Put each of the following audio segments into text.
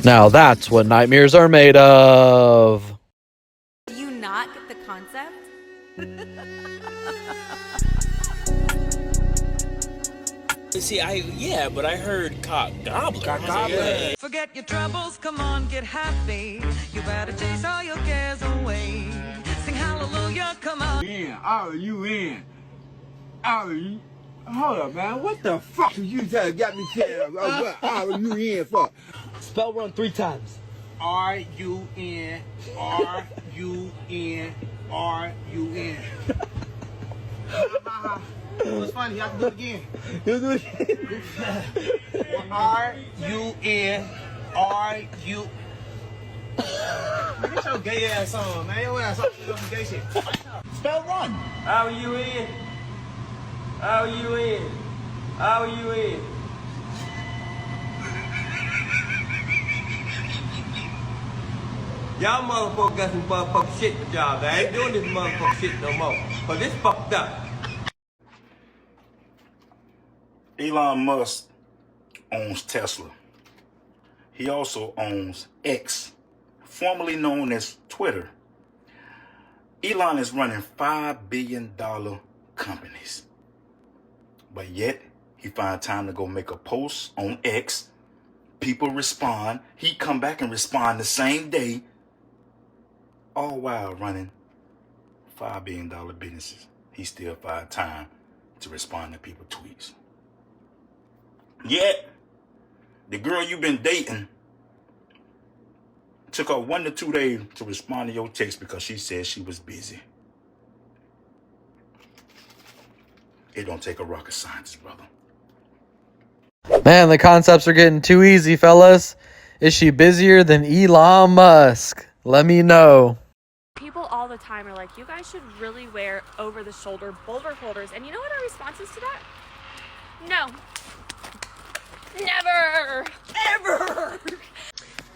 Now that's what nightmares are made of. Do you not get the concept? See, but I heard cock gobbler. Cock gobbler. Yeah. Forget your troubles, come on, get happy. You better chase all your cares away. Sing hallelujah, come on. Are you in? Are you? Hold up, man. What the fuck you got me saying? What are you in for? Spell run 3 times. R-U-N, R-U-N, R-U-N. What's funny? I can do it again. You do it again. R-U-N, R-U. Get your gay ass on, man. Your ass on some gay shit. Spell run. R-U-N. R-U-N. R-U-N. Y'all motherfuckers got some motherfucking shit for y'all. I ain't doing this motherfucking shit no more. Cause this fucked up. Elon Musk owns Tesla. He also owns X, formerly known as Twitter. Elon is running $5 billion companies. But yet, he finds time to go make a post on X. People respond. He come back and respond the same day. All while running $5 billion businesses. He still finds time to respond to people's tweets. Yet, the girl you've been dating took her 1 to 2 days to respond to your text because she said she was busy. It don't take a rocket scientist, brother. Man, the concepts are getting too easy, fellas. Is she busier than Elon Musk? Let me know. People all the time are like, you guys should really wear over-the-shoulder boulder holders. And you know what our response is to that? No. Never. Ever.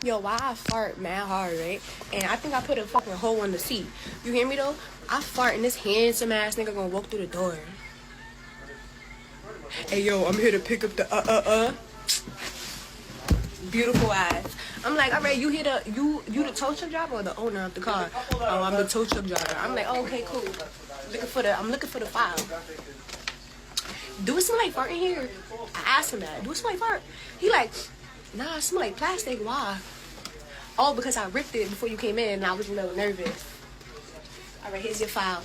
Yo, why I fart mad hard, right? And I think I put a fucking hole in the seat. You hear me though? I fart and this handsome ass nigga gonna walk through the door. Hey yo, I'm here to pick up the beautiful ass. I'm like, all right, you here to you the tow truck driver or the owner of the car? Oh, I'm the tow truck driver. I'm like, oh, okay, cool. I'm looking for the file. Do it smell like fart in here? I asked him that. Do it smell like fart? He like, nah, it smell like plastic. Why? Oh, because I ripped it before you came in and I was a little nervous. All right, here's your file.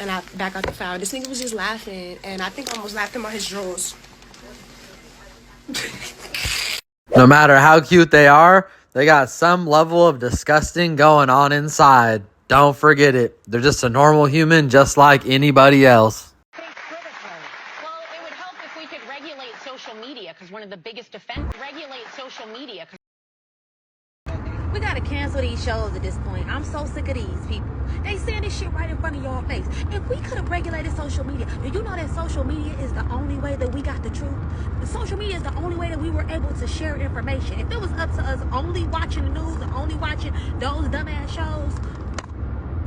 And I back out the file. This nigga was just laughing, and I think I almost laughed him out his drawers. No matter how cute they are, they got some level of disgusting going on inside. Don't forget it. They're just a normal human just like anybody else. Well, it would help if we could regulate social media, because one of the biggest defense regulate social media. We gotta cancel these shows at this point. I'm so sick of these people. They saying this shit right in front of your face. If we could have regulated social media, do you know that social media is the only way that we got the truth? The social media is the only way that we were able to share information. If it was up to us only watching the news and only watching those dumbass shows,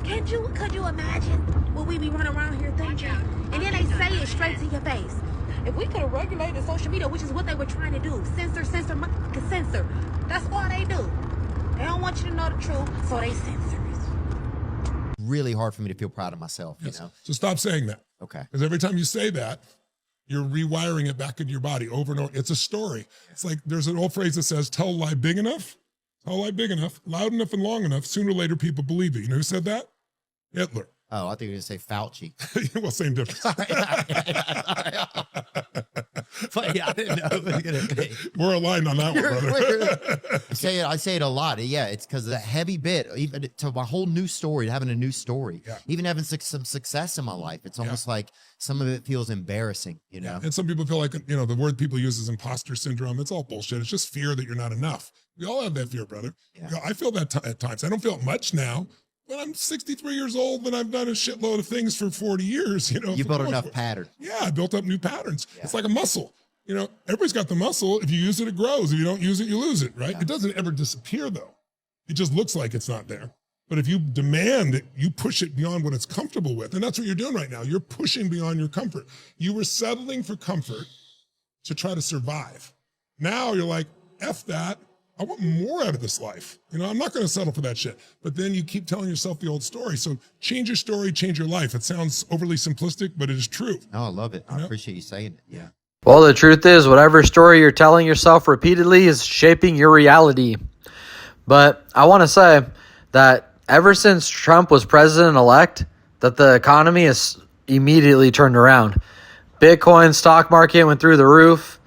could you imagine what we be running around here thinking? And then they say it straight to your face. If we could have regulated social media, which is what they were trying to do, censor, motherfucking censor. That's all they do. They don't want you to know the truth, so they censor it. Really hard for me to feel proud of myself, you know? So stop saying that. Okay. Because every time you say that, you're rewiring it back into your body over and over. It's a story. It's like there's an old phrase that says, tell a lie big enough, loud enough and long enough, sooner or later people believe it. You know who said that? Hitler. Oh, I think you were going to say Fauci. Well, same difference. But yeah, I didn't know it was going to be. We're aligned on that one, brother. I say it a lot. Yeah, it's because the heavy bit, even to my whole new story, having a new story, even having some success in my life, it's almost like some of it feels embarrassing, you know? And some people feel like, you know, the word people use is imposter syndrome. It's all bullshit. It's just fear that you're not enough. We all have that fear, brother. You know, I feel that at times. I don't feel it much now. But I'm 63 years old and I've done a shitload of things for 40 years, you know. You built enough pattern. Yeah, I built up new patterns. Yeah. It's like a muscle. You know, everybody's got the muscle. If you use it, it grows. If you don't use it, you lose it, right? Yeah. It doesn't ever disappear though. It just looks like it's not there. But if you demand it, you push it beyond what it's comfortable with. And that's what you're doing right now. You're pushing beyond your comfort. You were settling for comfort to try to survive. Now you're like, F that. I want more out of this life. You know, I'm not going to settle for that shit. But then you keep telling yourself the old story. So change your story, change your life. It sounds overly simplistic, but it is true. Oh, I love it. I appreciate you saying it. Yeah. Well, the truth is, whatever story you're telling yourself repeatedly is shaping your reality. But I want to say that ever since Trump was president-elect, that the economy has immediately turned around. Bitcoin stock market went through the roof,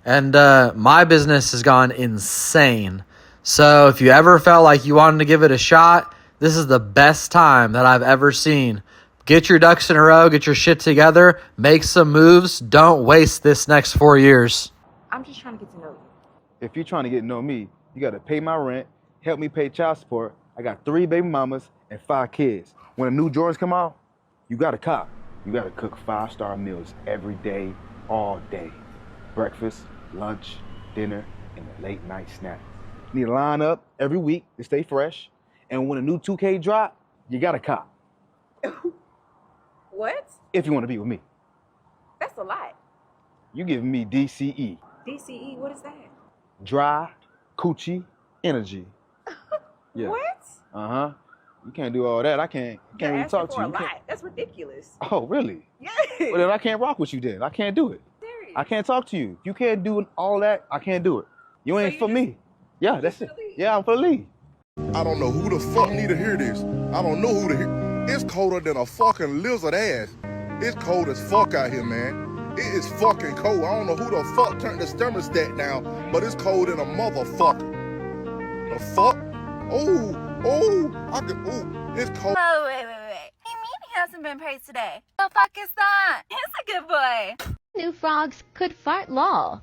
and my business has gone insane. So if you ever felt like you wanted to give it a shot, this is the best time that I've ever seen. Get your ducks in a row, get your shit together, make some moves. Don't waste this next 4 years. I'm just trying to get to know you. If you're trying to get to know me, you got to pay my rent, help me pay child support. I got 3 baby mamas and 5 kids. When the new Jordans come out, you got to cop. You got to cook 5-star meals every day, all day. Breakfast, lunch, dinner, and a late night snack. You need to line up every week to stay fresh. And when a new 2K drop, you got to cop. What? If you want to be with me. That's a lot. You giving me DCE. DCE, what is that? Dry, coochie, energy. Yeah. What? Uh-huh. You can't do all that. I can't really talk to you. A lot. That's ridiculous. Oh, really? Yes. Well, then I can't rock with you then. I can't do it. Serious? I can't talk to you. You can't do all that. I can't do it. You ain't for me. Yeah, that's it. Yeah, I'm for the league. I don't know who the fuck need to hear this. I don't know who to hear. It's colder than a fucking lizard ass. It's cold as fuck out here, man. It is fucking cold. I don't know who the fuck turned the thermostat down, but it's cold than a motherfucker. The fuck? It's cold. Oh, wait. You mean he hasn't been praised today? The fuck is that? He's a good boy. New frogs could fart law.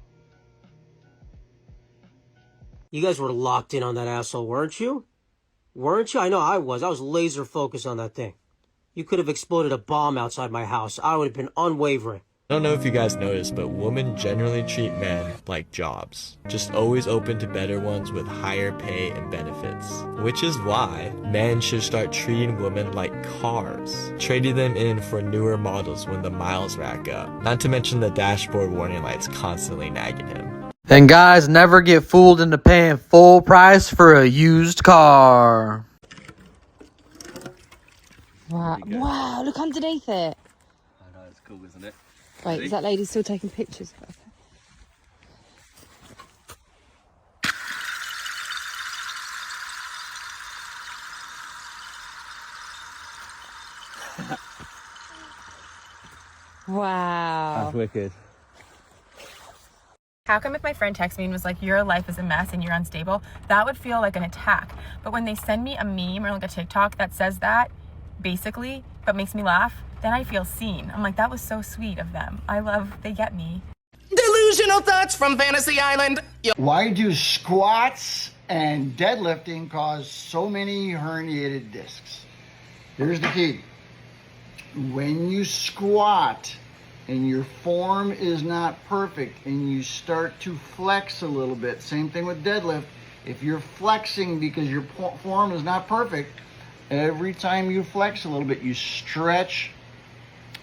You guys were locked in on that asshole, weren't you? Weren't you? I know I was. I was laser focused on that thing. You could have exploded a bomb outside my house. I would have been unwavering. I don't know if you guys noticed, but women generally treat men like jobs. Just always open to better ones with higher pay and benefits. Which is why men should start treating women like cars. Trading them in for newer models when the miles rack up. Not to mention the dashboard warning lights constantly nagging him. And guys, never get fooled into paying full price for a used car. Wow, look underneath it. I know, it's cool, isn't it? Wait, is that lady still taking pictures? Wow. That's wicked. How come if my friend texts me and was like, your life is a mess and you're unstable, that would feel like an attack. But when they send me a meme or like a TikTok that says that, basically, but makes me laugh, then I feel seen. I'm like, that was so sweet of them. They get me. Delusional thoughts from Fantasy Island. Why do squats and deadlifting cause so many herniated discs? Here's the key. When you squat and your form is not perfect and you start to flex a little bit, same thing with deadlift. If you're flexing because your form is not perfect, every time you flex a little bit, you stretch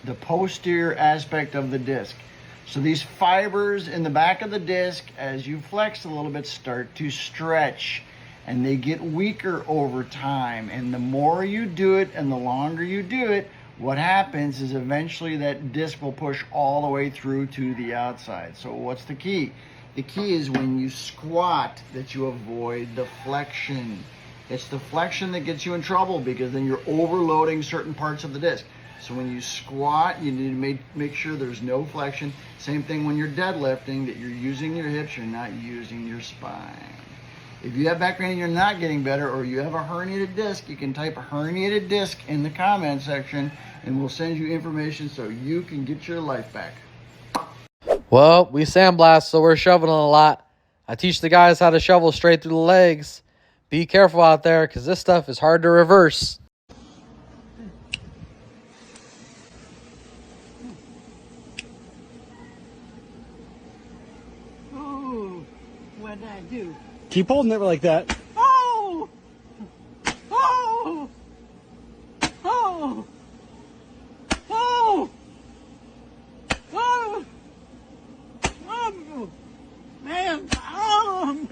the posterior aspect of the disc. So these fibers in the back of the disc, as you flex a little bit, start to stretch and they get weaker over time. And the more you do it and the longer you do it, what happens is eventually that disc will push all the way through to the outside. So what's the key? The key is when you squat that you avoid the flexion. It's the flexion that gets you in trouble because then you're overloading certain parts of the disc. So when you squat, you need to make sure there's no flexion. Same thing when you're deadlifting, that you're using your hips, you're not using your spine. If you have back pain and you're not getting better, or you have a herniated disc, you can type a herniated disc in the comment section and we'll send you information so you can get your life back. Well, we sandblast, so we're shoveling a lot. I teach the guys how to shovel straight through the legs. Be careful out there, because this stuff is hard to reverse. Oh, what did I do? Keep holding it like that. Oh! Oh! Oh! Oh! Oh! Oh! Man! Oh!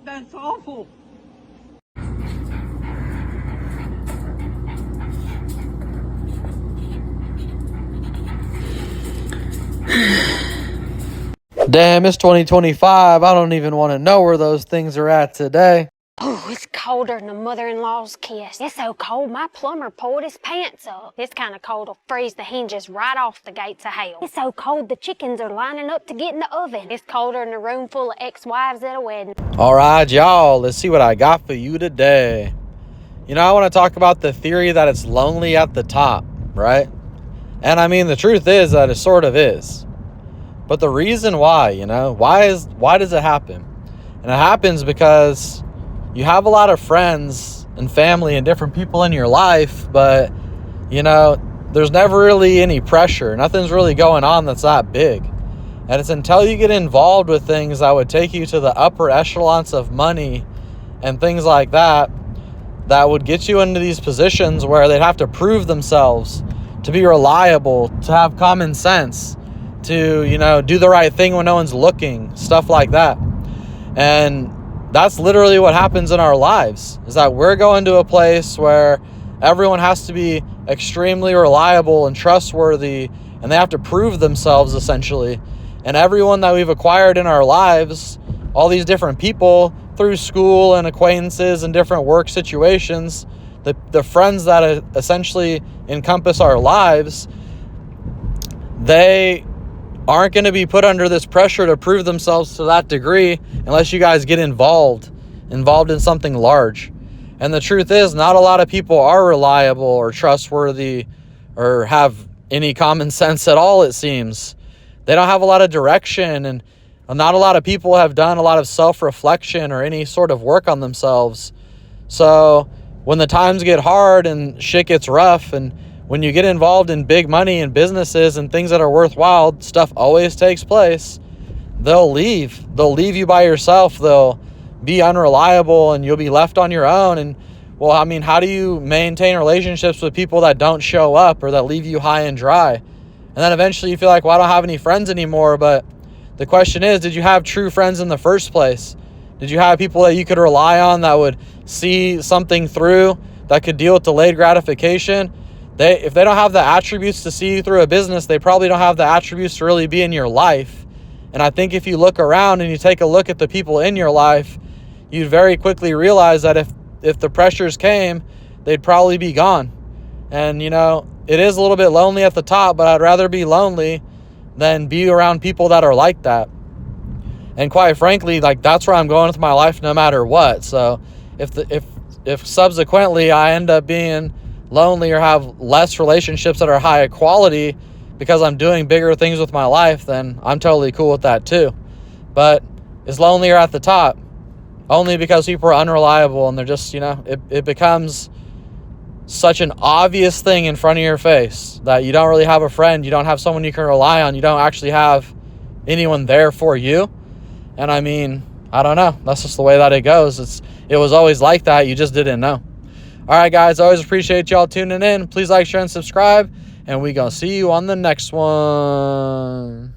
That's awful. Damn, it's 2025. I don't even want to know where those things are at today. Oh, it's colder than a mother-in-law's kiss. It's so cold, my plumber pulled his pants up. It's kind of cold to freeze the hinges right off the gates of hell. It's so cold the chickens are lining up to get in the oven. It's colder than a room full of ex-wives at a wedding. All right, y'all, let's see what I got for you today. You know, I want to talk about the theory that it's lonely at the top, right? And I mean, the truth is that it sort of is. But the reason why, you know, why does it happen? And it happens because you have a lot of friends and family and different people in your life, but, you know, there's never really any pressure. Nothing's really going on that's that big. And it's until you get involved with things that would take you to the upper echelons of money and things like that, that would get you into these positions where they'd have to prove themselves to be reliable, to have common sense, to, you know, do the right thing when no one's looking, stuff like that. And that's literally what happens in our lives, is that we're going to a place where everyone has to be extremely reliable and trustworthy, and they have to prove themselves, essentially. And everyone that we've acquired in our lives, all these different people through school and acquaintances and different work situations, the friends that essentially encompass our lives, they aren't going to be put under this pressure to prove themselves to that degree unless you guys get involved in something large. And the truth is, not a lot of people are reliable or trustworthy or have any common sense at all, it seems. They don't have a lot of direction, and not a lot of people have done a lot of self-reflection or any sort of work on themselves. So when the times get hard and shit gets rough, and when you get involved in big money and businesses and things that are worthwhile, stuff always takes place. They'll leave you by yourself. They'll be unreliable and you'll be left on your own. And well, I mean, how do you maintain relationships with people that don't show up or that leave you high and dry? And then eventually you feel like, well, I don't have any friends anymore. But the question is, did you have true friends in the first place? Did you have people that you could rely on that would see something through, that could deal with delayed gratification? If they don't have the attributes to see you through a business, they probably don't have the attributes to really be in your life. And I think if you look around and you take a look at the people in your life, you'd very quickly realize that if the pressures came, they'd probably be gone. And, you know, it is a little bit lonely at the top, but I'd rather be lonely than be around people that are like that. And quite frankly, like, that's where I'm going with my life no matter what. So if subsequently I end up being lonely or have less relationships that are high quality because I'm doing bigger things with my life, then I'm totally cool with that too. But it's lonelier at the top only because people are unreliable, and they're just, you know, it becomes such an obvious thing in front of your face that you don't really have a friend, you don't have someone you can rely on, you don't actually have anyone there for you. And I mean, I don't know, that's just the way that it goes. It was always like that, you just didn't know. All right, guys, I always appreciate y'all tuning in. Please like, share, and subscribe, and we gonna see you on the next one.